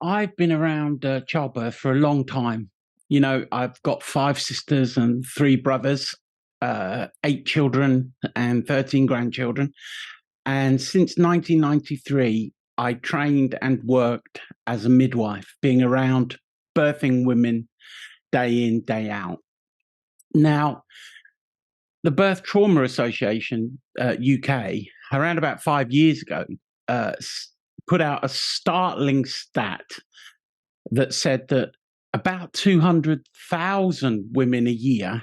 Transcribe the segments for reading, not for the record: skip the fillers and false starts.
I've been around childbirth for a long time. You know, I've got five sisters and three brothers, eight children, and 13 grandchildren. And since 1993, I trained and worked as a midwife, being around birthing women day in, day out. Now, the Birth Trauma Association UK, around about 5 years ago, uh, put out a startling stat that said that about 200,000 women a year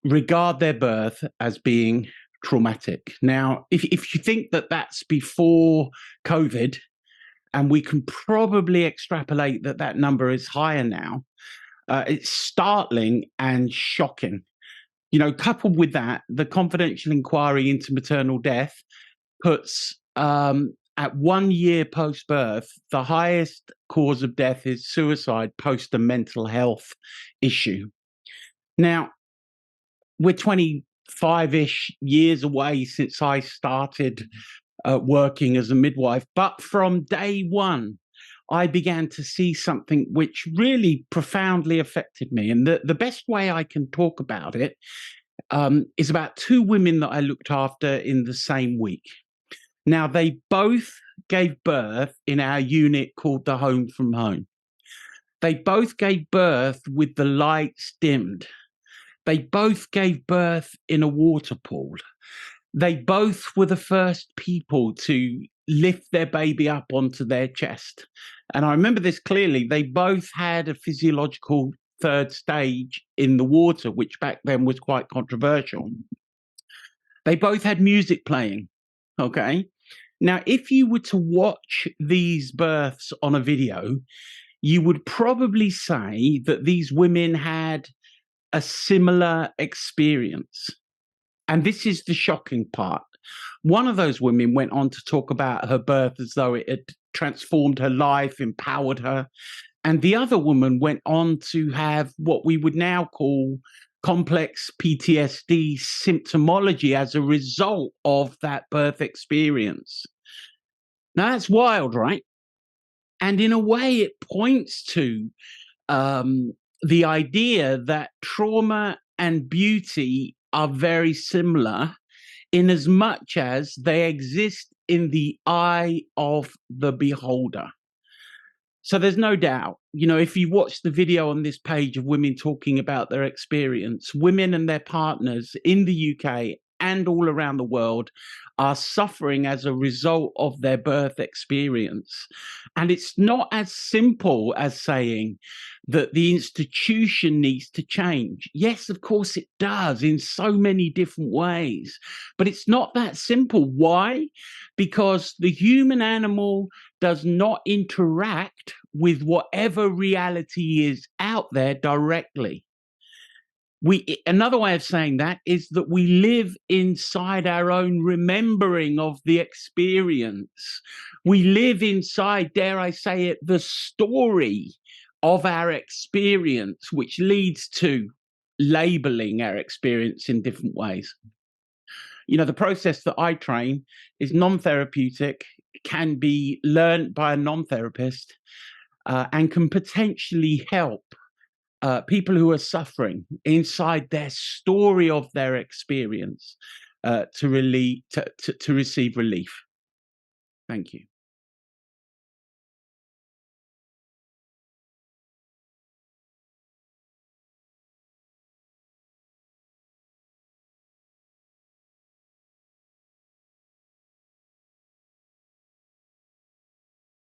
regard their birth as being traumatic. Now, if you think that that's before COVID, and we can probably extrapolate that that number is higher now, it's startling and shocking. You know, coupled with that, the confidential inquiry into maternal death puts at 1 year post birth, the highest cause of death is suicide post a mental health issue. Now, we're 25 ish years away since I started working as a midwife, but from day one, I began to see something which really profoundly affected me. And the best way I can talk about it is about two women that I looked after in the same week. Now, they both gave birth in our unit called the Home from Home. They both gave birth with the lights dimmed. They both gave birth in a water pool. They both were the first people to lift their baby up onto their chest. And I remember this clearly. They both had a physiological third stage in the water, which back then was quite controversial. They both had music playing. Okay. Now, if you were to watch these births on a video, you would probably say that these women had a similar experience. And this is the shocking part. One of those women went on to talk about her birth as though it had transformed her life, empowered her. And the other woman went on to have what we would now call complex PTSD symptomology as a result of that birth experience. Now, that's wild, right? And in a way, it points to the idea that trauma and beauty are very similar in as much as they exist in the eye of the beholder. So there's no doubt, you know, if you watch the video on this page of women talking about their experience, women and their partners in the UK and all around the world are suffering as a result of their birth experience. And it's not as simple as saying that the institution needs to change. Yes, of course it does in so many different ways, but it's not that simple. Why? Because the human animal does not interact with whatever reality is out there directly. Another way of saying that is that we live inside our own remembering of the experience. We live inside, dare I say it, the story of our experience, which leads to labeling our experience in different ways. You know, the process that I train is non-therapeutic, can be learned by a non-therapist, and can potentially help people who are suffering inside their story of their experience to receive relief. Thank you.